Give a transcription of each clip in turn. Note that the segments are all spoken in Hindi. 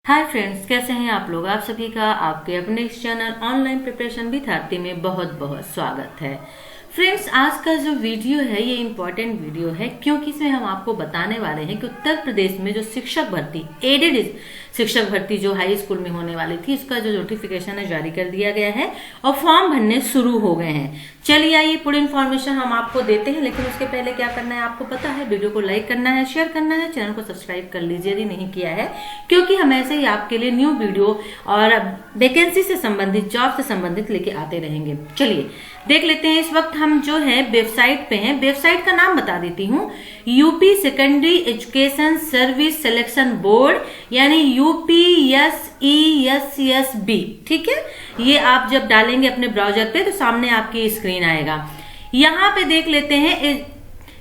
हाय फ्रेंड्स, कैसे हैं आप लोग। आप सभी का आपके अपने इस चैनल ऑनलाइन प्रिपरेशन विद आरती में बहुत बहुत स्वागत है। फ्रेंड्स, आज का जो वीडियो है ये इम्पोर्टेंट वीडियो है क्योंकि इसमें हम आपको बताने वाले हैं कि उत्तर प्रदेश में जो शिक्षक भर्ती एडेड शिक्षक भर्ती जो हाई स्कूल में होने वाली थी उसका जो नोटिफिकेशन है जारी कर दिया गया है और फॉर्म भरने शुरू हो गए हैं। चलिए आइए पूरी इन्फॉर्मेशन हम आपको देते हैं, लेकिन उसके पहले क्या करना है आपको पता है। वीडियो को लाइक करना है, शेयर करना है, चैनल को सब्सक्राइब कर लीजिए यदि नहीं किया है, क्योंकि हम ऐसे ही आपके लिए न्यू वीडियो और वैकेंसी से संबंधित जॉब से संबंधित लेके आते रहेंगे। चलिए देख लेते हैं। इस वक्त हम जो है वेबसाइट पे हैं। वेबसाइट का नाम बता देती हूँ, UP secondary education service selection board यानी UPSESSB। ठीक है, ये आप जब डालेंगे अपने ब्राउजर पे तो सामने आपकी स्क्रीन आएगा। यहाँ पे देख लेते हैं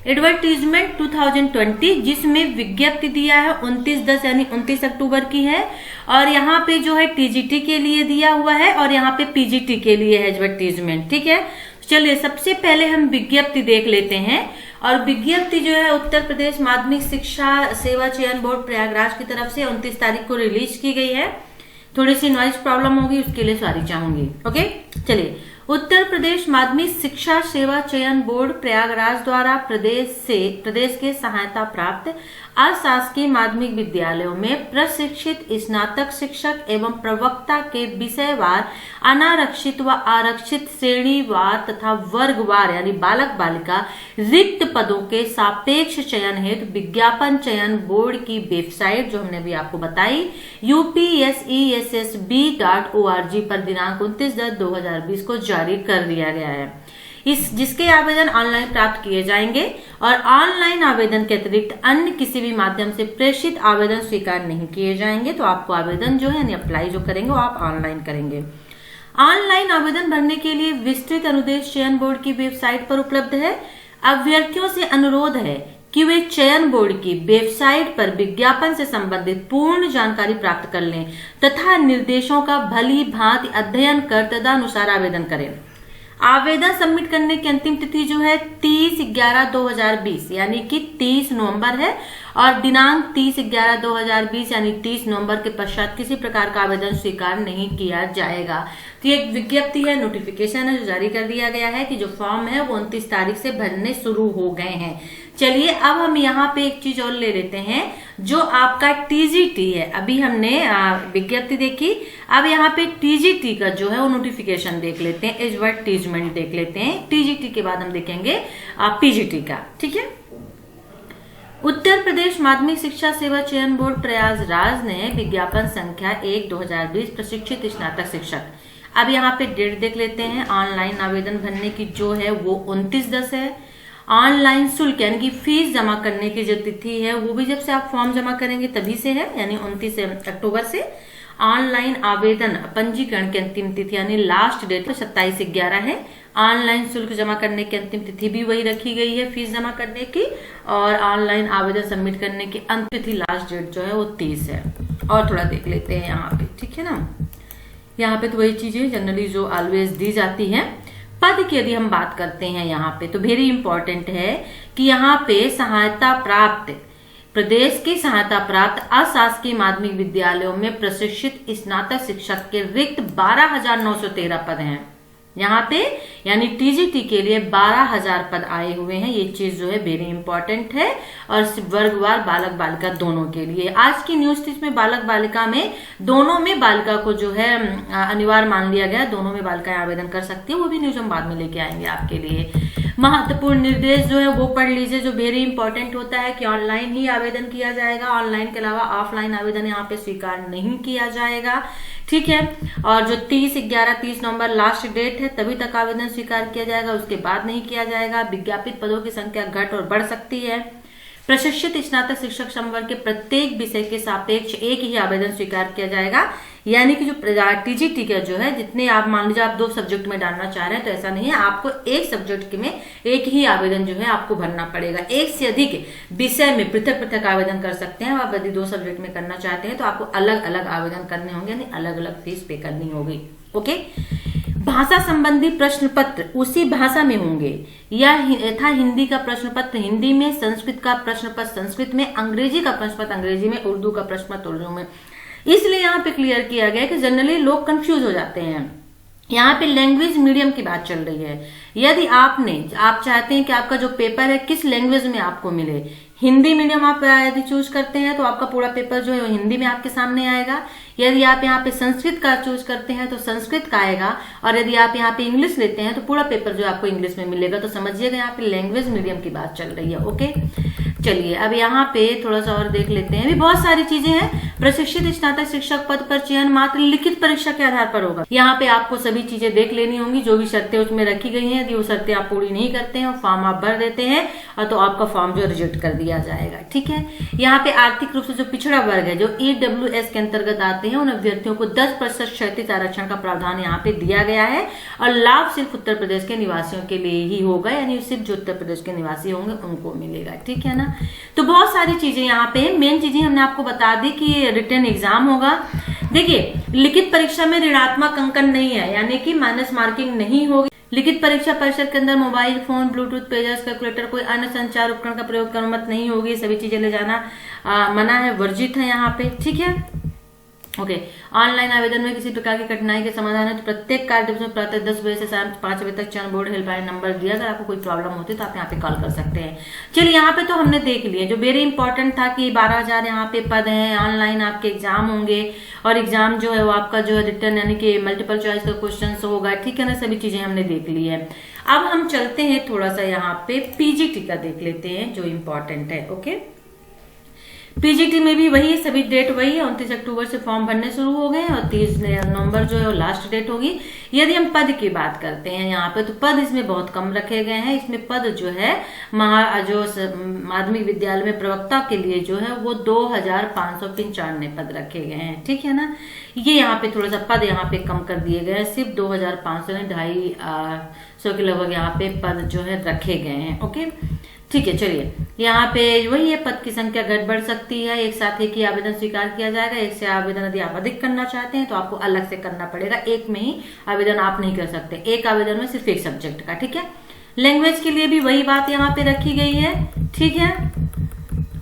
एडवर्टीजमेंट 2020, जिसमें विज्ञप्ति दिया है 29/10 यानी 29 अक्टूबर की है। और यहाँ पे जो है TGT के लिए दिया हुआ है और यहाँ पे PGT के लिए है एडवर्टीजमेंट। ठीक है, चलिए सबसे पहले हम विज्ञप्ति देख लेते हैं। और विज्ञप्ति जो है उत्तर प्रदेश माध्यमिक शिक्षा सेवा चयन बोर्ड प्रयागराज की तरफ से 29 तारीख को रिलीज की गई है। थोड़ी सी नॉइज प्रॉब्लम होगी, उसके लिए सॉरी चाहूंगी। ओके, चलिए। उत्तर प्रदेश माध्यमिक शिक्षा सेवा चयन बोर्ड प्रयागराज द्वारा प्रदेश के सहायता प्राप्त अशासकीय माध्यमिक विद्यालयों में प्रशिक्षित स्नातक शिक्षक एवं प्रवक्ता के विषयवार अनारक्षित व आरक्षित श्रेणीवार तथा वर्गवार यानी बालक बालिका रिक्त पदों के सापेक्ष चयन हेतु विज्ञापन चयन बोर्ड की वेबसाइट जो हमने अभी आपको बताई UPSESSB.org पर दिनांक 29/10/2020 को जारी कर दिया गया है। जिसके आवेदन ऑनलाइन प्राप्त किए जाएंगे और ऑनलाइन आवेदन के अतिरिक्त अन्य किसी भी माध्यम से प्रेषित आवेदन स्वीकार नहीं किए जाएंगे। तो आपको आवेदन जो है यानी अप्लाई जो करेंगे वो आप ऑनलाइन करेंगे। ऑनलाइन आवेदन भरने के लिए विस्तृत अनुदेश चयन बोर्ड की वेबसाइट पर उपलब्ध है। अभ्यर्थियों से अनुरोध है कि वे चयन बोर्ड की वेबसाइट पर विज्ञापन से संबंधित पूर्ण जानकारी प्राप्त कर लें तथा निर्देशों का भली भांति अध्ययन कर तदनुसार आवेदन करें। आवेदन सबमिट करने की अंतिम तिथि जो है 30/11/2020 यानी कि 30 नवंबर है और दिनांक 30/11/2020 यानी 30 नवंबर के पश्चात किसी प्रकार का आवेदन स्वीकार नहीं किया जाएगा। तो ये एक विज्ञप्ति है, नोटिफिकेशन है जो जारी कर दिया गया है कि जो फॉर्म है वो 29 तारीख से भरने शुरू हो गए हैं। चलिए अब हम यहाँ पे एक चीज और ले लेते हैं, जो आपका TGT है। अभी हमने विज्ञप्ति देखी, अब यहाँ पे TGT का जो है वो नोटिफिकेशन देख लेते हैं, एडवर्टीजमेंट देख लेते हैं। TGT के बाद हम देखेंगे PGT का। ठीक है, उत्तर प्रदेश माध्यमिक शिक्षा सेवा चयन बोर्ड प्रयागराज ने विज्ञापन संख्या 1/2020 प्रशिक्षित स्नातक शिक्षक। अब यहाँ पे डेट देख लेते हैं। ऑनलाइन आवेदन भरने की जो है वो 29/10 है। ऑनलाइन शुल्क यानी कि फीस जमा करने की जो तिथि है वो भी जब से आप फॉर्म जमा करेंगे तभी से है, यानी 29 अक्टूबर से। ऑनलाइन आवेदन पंजीकरण की अंतिम तिथि यानी लास्ट डेट 27/11 है। ऑनलाइन शुल्क जमा करने की अंतिम तिथि भी वही रखी गई है फीस जमा करने की, और ऑनलाइन आवेदन सबमिट करने की अंतिम तिथि लास्ट डेट जो है वो 30 है। और थोड़ा देख लेते हैं यहाँ पे। ठीक है ना, यहाँ पे तो वही चीजें जनरली जो ऑलवेज दी जाती है। पद की यदि हम बात करते हैं यहाँ पे तो वेरी इंपॉर्टेंट है कि यहाँ पे सहायता प्राप्त प्रदेश की सहायता प्राप्त अशासकीय माध्यमिक विद्यालयों में प्रशिक्षित स्नातक शिक्षक के रिक्त 12,913 पद हैं यहाँ पे, यानी TGT के लिए 12,000 पद आए हुए हैं। ये चीज जो है वेरी इंपॉर्टेंट है, और वर्गवार बालक बालिका दोनों के लिए। आज की न्यूज थी इसमें बालक बालिका में दोनों में बालिका को जो है अनिवार्य मान लिया गया, दोनों में बालिकाएं आवेदन कर सकती है। वो भी न्यूज हम बाद में लेके आएंगे आपके लिए। महत्वपूर्ण निर्देश जो है वो पढ़ लीजिए, जो वेरी इंपॉर्टेंट होता है कि ऑनलाइन ही आवेदन किया जाएगा। ऑनलाइन के अलावा ऑफलाइन आवेदन यहाँ पे स्वीकार नहीं किया जाएगा। ठीक है, और जो 30 नवंबर लास्ट डेट है तभी तक आवेदन स्वीकार किया जाएगा, उसके बाद नहीं किया जाएगा। विज्ञापित पदों की संख्या घट और बढ़ सकती है। प्रशिक्षित स्नातक शिक्षक संवर्ग के प्रत्येक विषय के सापेक्ष एक ही आवेदन स्वीकार किया जाएगा, यानी कि जो TGT का जो है जितने आप मान लीजिए आप 2 सब्जेक्ट में डालना चाह रहे हैं तो ऐसा नहीं है, आपको एक सब्जेक्ट में एक ही आवेदन जो है आपको भरना पड़ेगा। एक से अधिक विषय में पृथक पृथक आवेदन कर सकते हैं। आप यदि 2 सब्जेक्ट में करना चाहते हैं तो आपको अलग अलग आवेदन करने होंगे, यानी अलग अलग फीस पे करनी होगी। ओके, भाषा संबंधी प्रश्न पत्र उसी भाषा में होंगे, या यथा हिंदी का प्रश्न पत्र हिंदी में, संस्कृत का प्रश्न पत्र संस्कृत में, अंग्रेजी का प्रश्न पत्र अंग्रेजी में, उर्दू का प्रश्न पत्र उर्दू में। इसलिए यहाँ पे क्लियर किया गया कि जनरली लोग कंफ्यूज हो जाते हैं। यहाँ पे लैंग्वेज मीडियम की बात चल रही है। यदि आप चाहते हैं कि आपका जो पेपर है किस लैंग्वेज में आपको मिले, हिंदी मीडियम आप यदि चूज करते हैं तो आपका पूरा पेपर जो है हिंदी में आपके सामने आएगा। यदि आप यहाँ पे संस्कृत का चूज करते हैं तो संस्कृत का आएगा, और यदि आप यहाँ पे इंग्लिश लेते हैं तो पूरा पेपर जो आपको इंग्लिश में मिलेगा। तो समझिएगा यहाँ पे लैंग्वेज मीडियम की बात चल रही है। ओके, चलिए अब यहाँ पे थोड़ा सा और देख लेते हैं। अभी बहुत सारी चीजें हैं। प्रशिक्षित स्नातक शिक्षक पद पर चयन मात्र लिखित परीक्षा के आधार पर होगा। यहाँ पे आपको सभी चीजें देख लेनी होंगी, जो भी शर्तें उसमें रखी गई हैं। यदि वो शर्तें आप पूरी नहीं करते हैं और फॉर्म आप भर देते हैं और तो आपका फॉर्म जो रिजेक्ट कर दिया जाएगा। ठीक है, यहाँ पे आर्थिक रूप से जो पिछड़ा वर्ग है, जो EWS के अंतर्गत आते हैं, उन अभ्यर्थियों को 10% क्षैतिज आरक्षण का प्रावधान यहाँ पे दिया गया है, और लाभ सिर्फ उत्तर प्रदेश के निवासियों के लिए ही होगा, यानी सिर्फ जो उत्तर प्रदेश के निवासी होंगे उनको मिलेगा। ठीक है ना। तो बहुत सारी चीजें यहाँ पे, मेन चीजें हमने आपको बता दी कि रिटन एग्जाम होगा। देखिए, लिखित परीक्षा में ऋणात्मक अंकन नहीं है, यानी कि माइनस मार्किंग नहीं होगी। लिखित परीक्षा परिसर के अंदर mobile phone, Bluetooth, pagers, calculator, कोई अन्य संचार उपकरण का प्रयोग करना मत नहीं होगी। सभी चीजें ले जाना मना है, वर्जित है यहाँ पे। ठीक है, ओके। ऑनलाइन आवेदन में किसी प्रकार की कठिनाई के समाधान है तो प्रत्येक कार्य दिवस में प्रातः 10 बजे से शाम 5 बजे तक चयन बोर्ड हेल्पलाइन नंबर दिया। अगर आपको कोई प्रॉब्लम होती है तो आप यहाँ पे कॉल कर सकते हैं। चलिए, यहाँ पे तो हमने देख लिया जो वेरी इंपॉर्टेंट था कि 12,000 यहाँ पे पद हैं, ऑनलाइन आपके एग्जाम होंगे, और एग्जाम जो है वो आपका जो है रिटर्न यानी कि मल्टीपल चॉइस का क्वेश्चन होगा। ठीक है ना, सभी चीजें हमने देख ली है। अब हम चलते हैं थोड़ा सा यहाँ पे पीजीटी का देख लेते हैं जो इम्पोर्टेंट है। ओके, पीजीटी में भी वही है, सभी डेट वही है। 29 अक्टूबर से फॉर्म भरने शुरू हो गए हैं और 30 नवंबर जो है वो लास्ट डेट होगी। यदि हम पद की बात करते हैं यहाँ पे, तो पद इसमें बहुत कम रखे गए हैं। इसमें पद जो है माध्यमिक विद्यालय में प्रवक्ता के लिए जो है वो 2595 पद रखे गए हैं। ठीक है ना, ये यहाँ पे थोड़ा सा पद यहाँ पे कम कर दिए गए हैं, सिर्फ 2500 ने 250 के लगभग यहाँ पे पद जो है रखे गए हैं। ओके, ठीक है। चलिए, यहाँ पे वही है, पद की संख्या घट बढ़ सकती है। एक साथ एक ही आवेदन स्वीकार किया जाएगा। एक से आवेदन यदि आप अधिक करना चाहते हैं तो आपको अलग से करना पड़ेगा। एक में ही आवेदन आप नहीं कर सकते, एक आवेदन में सिर्फ एक सब्जेक्ट का। ठीक है, लैंग्वेज के लिए भी वही बात यहाँ पे रखी गई है। ठीक है,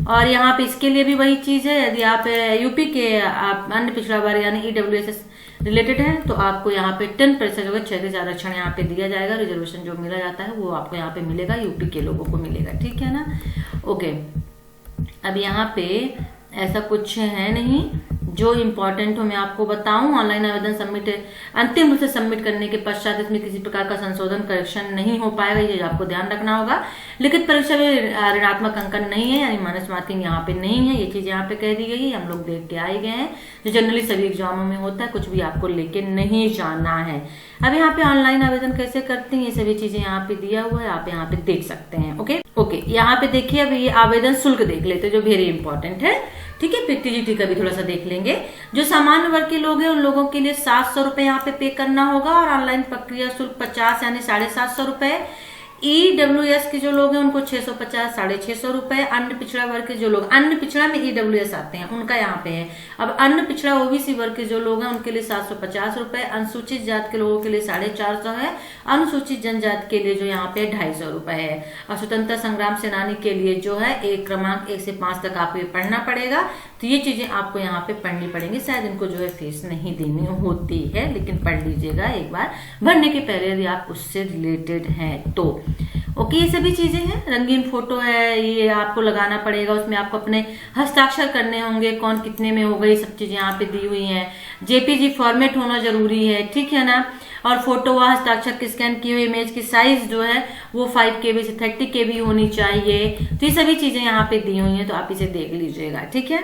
और यहाँ पे इसके लिए भी वही चीज है। यदि आप यूपी के आप अन्य पिछड़ा वर्ग यानी EWS रिलेटेड है तो आपको यहाँ पे 10% जो है क्षैतिज आरक्षण यहाँ पे दिया जाएगा। रिजर्वेशन जो मिला जाता है वो आपको यहाँ पे मिलेगा, यूपी के लोगों को मिलेगा। ठीक है ना। ओके, अब यहाँ पे ऐसा कुछ है नहीं जो इम्पोर्टेंट हो मैं आपको बताऊं। ऑनलाइन आवेदन सबमिट अंतिम रूप से सबमिट करने के पश्चात इसमें किसी प्रकार का संशोधन करेक्शन नहीं हो पाएगा, ये आपको ध्यान रखना होगा। लिखित परीक्षा में ऋणात्मक अंकन नहीं है, यानी माइनस मार्किंग यहाँ पे नहीं है। ये चीज यहाँ पे कह दी गई है, हम लोग देख के आए गए हैं, जो जनरली सभी एग्जामों में होता है। कुछ भी आपको लेके नहीं जाना है। अब यहाँ पे ऑनलाइन आवेदन कैसे करते हैं ये सभी चीजें यहाँ पे दिया हुआ है, आप यहाँ पे देख सकते हैं। ओके, यहाँ पे देखिए, अब ये आवेदन शुल्क देख लेते हैं जो वेरी इंपॉर्टेंट है। ठीक है, फिर टीजीटी का भी थोड़ा सा देख लेंगे। जो सामान्य वर्ग के लोग हैं उन लोगों के लिए 700 रुपए यहाँ पे पे करना होगा, और ऑनलाइन प्रक्रिया शुल्क 50 यानी 750 रुपए। EWS के जो लोग हैं उनको 650 650 रुपए। अन्य पिछड़ा वर्ग के जो लोग, अन्य पिछड़ा में EWS आते हैं उनका यहाँ पे है। अब अन्य पिछड़ा OBC वर्ग के जो लोग हैं उनके लिए 750 रुपए। अनुसूचित जात के लोगों के लिए 450 है। अनुसूचित जनजाति के लिए जो यहाँ पे 250 रुपए है। और स्वतंत्रता संग्राम सेनानी के लिए जो है एक क्रमांक 1 से 5 तक आपको ये पढ़ना पड़ेगा। तो ये चीजें आपको यहाँ पे पढ़नी पड़ेंगी। शायद इनको जो है फीस नहीं देनी होती है, लेकिन पढ़ लीजिएगा एक बार भरने के पहले यदि आप उससे रिलेटेड हैं तो। ओके, ये सभी चीजें हैं। रंगीन फोटो है, ये आपको लगाना पड़ेगा, उसमें आपको अपने हस्ताक्षर करने होंगे, कौन कितने में होगा, ये सब चीजें यहाँ पे दी हुई हैं। JPG फॉर्मेट होना जरूरी है। ठीक है ना, और फोटो व हस्ताक्षर की स्कैन की हुई इमेज की साइज जो है वो 5 KB से 30 KB होनी चाहिए। तो ये सभी चीजें यहाँ पे दी हुई हैं, तो आप इसे देख लीजिएगा। ठीक है,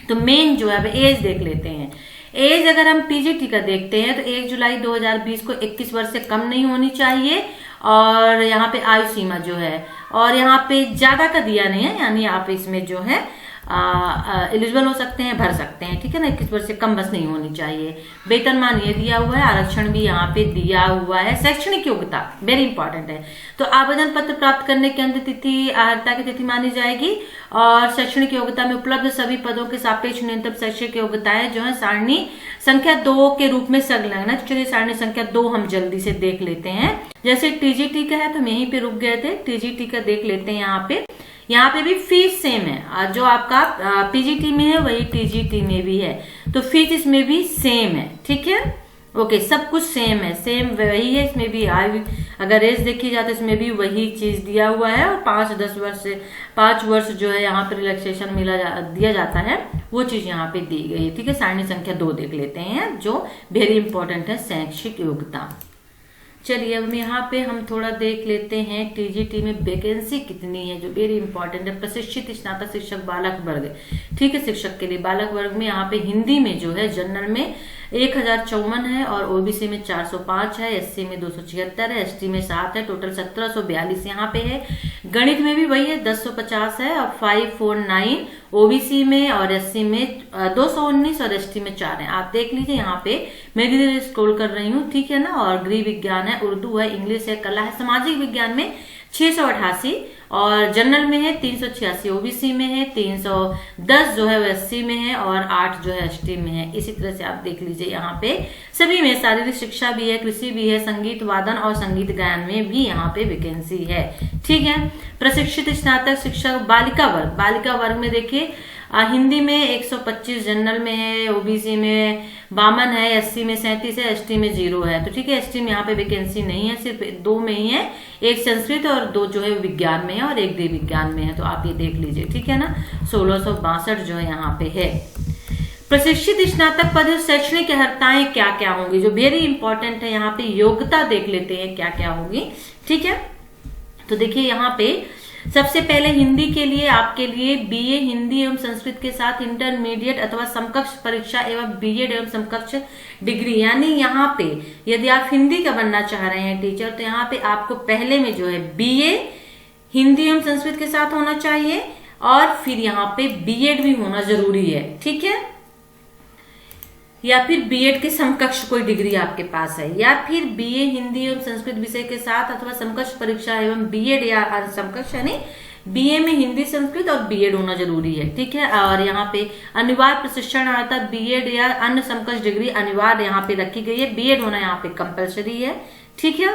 तो मेन जो है अब एज देख लेते हैं। एज अगर हम पीजीटी का देखते हैं तो 1 जुलाई 2020 को 21 वर्ष से कम नहीं होनी चाहिए। और यहाँ पे आयु सीमा जो है, और यहाँ पे ज्यादा का दिया नहीं है, यानी आप इसमें जो है एलिजिबल हो सकते हैं, भर सकते हैं। ठीक है ना, 21 वर्ष से कम बस नहीं होनी चाहिए। वेतनमान ये दिया हुआ है, आरक्षण भी यहाँ पे दिया हुआ है। शैक्षणिक योग्यता वेरी इंपॉर्टेंट है। तो आवेदन पत्र प्राप्त करने की अंतिम तिथि अर्हता की तिथि मानी जाएगी, और शैक्षणिक योग्यता में उपलब्ध सभी पदों के सापेक्ष न्यूनतम शैक्षणिक योग्यताएं जो है सारणी संख्या 2 के रूप में संलग्न है। चलिए, सारणी संख्या 2 हम जल्दी से देख लेते हैं। जैसे टीजीटी का है तो हम यहीं पे रुक गए थे, टीजीटी का देख लेते हैं। यहाँ पे यहाँ पे भी फीस सेम है, जो आपका पीजीटी में है वही टीजीटी में भी है, तो फीस इसमें भी सेम है। ठीक है, ओके, सब कुछ सेम है, सेम वही है। इसमें भी अगर एज देखी जाए तो इसमें भी वही चीज दिया हुआ है, और 5 वर्ष जो है यहाँ पे रिलैक्सेशन दिया जाता है, वो चीज यहाँ पे दी गई है। ठीक है, सारणी संख्या 2 देख लेते हैं, जो वेरी इंपॉर्टेंट है, शैक्षिक योग्यता। चलिए अब यहाँ पे हम थोड़ा देख लेते हैं टीजीटी में वैकेंसी कितनी है, जो वेरी इंपॉर्टेंट है। प्रशिक्षित स्नातक शिक्षक बालक वर्ग, ठीक है, शिक्षक के लिए बालक वर्ग में यहाँ पे हिंदी में जो है जनरल में 1054 है, और ओबीसी में 405 है, एससी में 276 है, एसटी में 7 है, टोटल 1742 यहाँ पे है। गणित में भी वही है, 1050 है, और 549 ओबीसी में, और एससी में 219, और एसटी में 4 है। आप देख लीजिए यहाँ पे, मैं धीरे धीरे स्क्रॉल कर रही हूँ, ठीक है ना। और गृह विज्ञान है, उर्दू है, इंग्लिश है, कला है, सामाजिक विज्ञान में 688, और जनरल में है 386, ओबीसी में है 310 जो है वो एससी में है, और 8 जो है एसटी में है। इसी तरह से आप देख लीजिए यहाँ पे सभी में शारीरिक शिक्षा भी है, कृषि भी है, संगीत वादन और संगीत गायन में भी यहाँ पे वैकेंसी है। ठीक है, प्रशिक्षित स्नातक शिक्षक बालिका वर्ग में देखिए हिंदी में 125 जनरल में है, ओबीसी में 52 है, एससी में 37 है, एसटी में 0 है। तो ठीक है, एसटी में यहाँ पे वैकेंसी नहीं है, सिर्फ 2 में ही है, एक संस्कृत और 2 जो है विज्ञान में है, और एक गृह विज्ञान में है। तो आप ये देख लीजिए, ठीक है ना। 1662 जो है यहाँ पे है। प्रशिक्षित स्नातक पद शैक्षणिक अर्हताएं क्या क्या होंगी, जो वेरी इंपॉर्टेंट है। यहाँ पे योग्यता देख लेते हैं क्या क्या होगी। ठीक है, तो देखिए यहाँ पे सबसे पहले हिंदी के लिए आपके लिए बीए हिंदी एवं संस्कृत के साथ इंटरमीडिएट अथवा समकक्ष परीक्षा एवं बीएड एवं समकक्ष डिग्री, यानी यहाँ पे यदि आप हिंदी का बनना चाह रहे हैं टीचर, तो यहाँ पे आपको पहले में जो है बीए हिंदी एवं संस्कृत के साथ होना चाहिए, और फिर यहाँ पे बीएड भी होना जरूरी है। ठीक है, या फिर बीएड के समकक्ष कोई डिग्री आपके पास है, या फिर बीए हिंदी एवं संस्कृत विषय के साथ अथवा समकक्ष परीक्षा एवं बीएड या समकक्ष, यानी बीए में हिंदी संस्कृत और बीएड होना जरूरी है। ठीक है, और यहाँ पे अनिवार्य प्रशिक्षण अर्थात बीएड या अन्य समकक्ष डिग्री अनिवार्य यहाँ पे रखी गई है, बीएड होना यहाँ पे कंपलसरी है। ठीक है,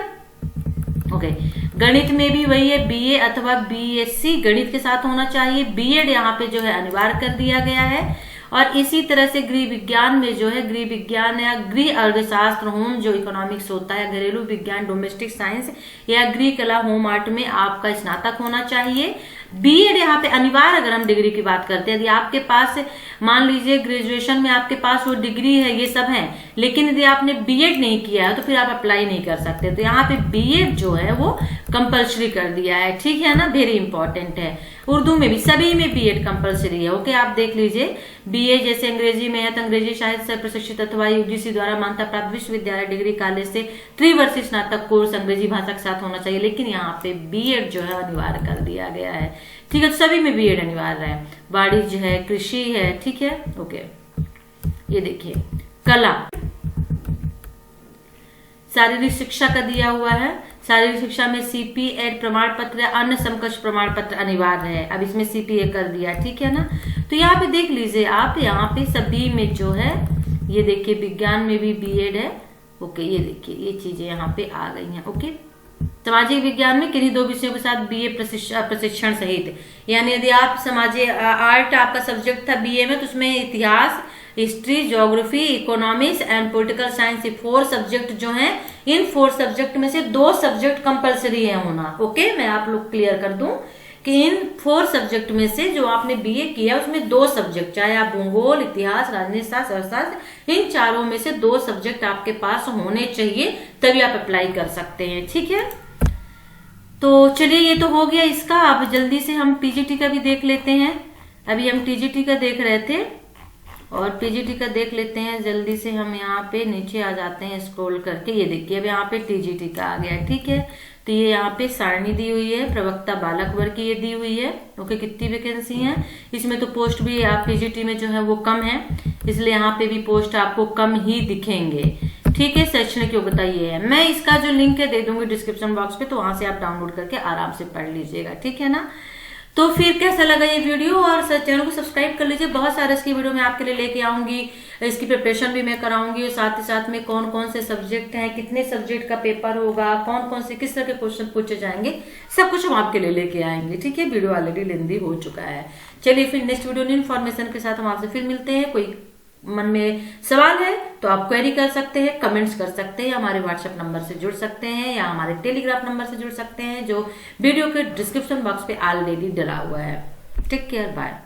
ओके। गणित में भी वही है, बीए अथवा बीएससी गणित के साथ होना चाहिए, बीएड यहाँ पे जो है अनिवार्य कर दिया गया है। और इसी तरह से गृह विज्ञान में जो है गृह विज्ञान या गृह अर्थशास्त्र होम जो इकोनॉमिक्स होता है, घरेलू विज्ञान डोमेस्टिक साइंस या गृह कला होम आर्ट में आपका स्नातक होना चाहिए। बीएड यहाँ पे अनिवार्य, अगर हम डिग्री की बात करते हैं, यदि आपके पास मान लीजिए ग्रेजुएशन में आपके पास वो डिग्री है, ये सब है, लेकिन यदि आपने बीएड नहीं किया है तो फिर आप अप्लाई नहीं कर सकते। तो यहाँ पे बीएड जो है वो कंपलसरी कर दिया है। ठीक है ना, वेरी इंपॉर्टेंट है। उर्दू में भी सभी में बीएड कंपलसरी है। ओके, आप देख लीजिए, बीए जैसे अंग्रेजी में है तो अंग्रेजी साहित्य से प्रशिक्षित अथवा यूजीसी द्वारा मान्यता प्राप्त विश्वविद्यालय डिग्री कॉलेज से त्रिवर्षीय स्नातक कोर्स अंग्रेजी भाषा के साथ होना चाहिए, लेकिन यहाँ पे बीएड जो है अनिवार्य कर दिया गया है। ठीक है, सभी में बीएड अनिवार्य है। वाणिज्य है, कृषि है, ठीक है, ओके। ये देखिए कला, शारीरिक शिक्षा का दिया हुआ है। शारीरिक शिक्षा में सीपीएड प्रमाण पत्र या अन्य समकक्ष प्रमाण पत्र अनिवार्य है। अब इसमें सीपीए कर दिया, ठीक है ना। तो यहाँ पे देख लीजिए आप, यहाँ पे सभी में जो है, ये देखिए विज्ञान में भी बीएड है। ओके, ये देखिए ये चीजें यहाँ पे आ गई हैं। ओके, सामाजिक विज्ञान में किन्हीं 2 विषयों के साथ बीए प्रशिक्षण सहित, यानी यदि आप सामाजिक आर्ट आपका सब्जेक्ट था बीए में, तो उसमें इतिहास, history, geography, economics and political science, 4 subject जो हैं, इन 4 सब्जेक्ट में से 2 सब्जेक्ट कंपलसरी है होना। ओके, मैं आप लोग क्लियर कर दूं कि इन 4 सब्जेक्ट में से जो आपने बीए किया उसमें 2 सब्जेक्ट, चाहे आप भूगोल, इतिहास, राजनीति शास्त्र, अर्थशास्त्र, इन चारों में से 2 सब्जेक्ट आपके पास होने चाहिए, तभी आप अप्लाई कर सकते हैं। ठीक है, तो चलिए ये तो हो गया इसका। अब जल्दी से हम पीजीटी का भी देख लेते हैं। अभी हम टीजीटी का देख रहे थे, और पीजीटी का देख लेते हैं जल्दी से। हम यहाँ पे नीचे आ जाते हैं स्क्रॉल करके। ये देखिए अब यहाँ पे टीजीटी का आ गया। ठीक है, तो ये यहाँ पे सारणी दी हुई है, प्रवक्ता बालक वर्ग की ये दी हुई है। ओके, कितनी वैकेंसी है इसमें, तो पोस्ट भी आप पीजीटी में जो है वो कम है, इसलिए यहाँ पे भी पोस्ट आपको कम ही दिखेंगे। ठीक है, शैक्षणिक योग्यता ये है। मैं इसका जो लिंक है दे दूंगी डिस्क्रिप्शन बॉक्स पे, तो वहां से आप डाउनलोड करके आराम से पढ़ लीजिएगा। ठीक है ना। तो फिर कैसा लगा ये वीडियो, और चैनल को सब्सक्राइब कर लीजिए, बहुत सारे इसकी वीडियो मैं आपके लिए लेके आऊंगी। इसकी प्रिपरेशन भी मैं कराऊंगी, और साथ ही साथ में कौन कौन से सब्जेक्ट हैं, कितने सब्जेक्ट का पेपर होगा, कौन कौन से किस तरह के क्वेश्चन पूछे जाएंगे, सब कुछ हम आपके लिए लेके आएंगे। ठीक है, वीडियो ऑलरेडी लेंदी हो चुका है। चलिए फिर नेक्स्ट वीडियो न्यू इन्फॉर्मेशन के साथ हम आपसे फिर मिलते हैं। कोई मन में सवाल है तो आप क्वेरी कर सकते हैं, कमेंट्स कर सकते हैं, हमारे व्हाट्सएप नंबर से जुड़ सकते हैं या हमारे टेलीग्राम नंबर से जुड़ सकते हैं जो वीडियो के डिस्क्रिप्शन बॉक्स पे ऑलरेडी डला हुआ है। Take care, bye.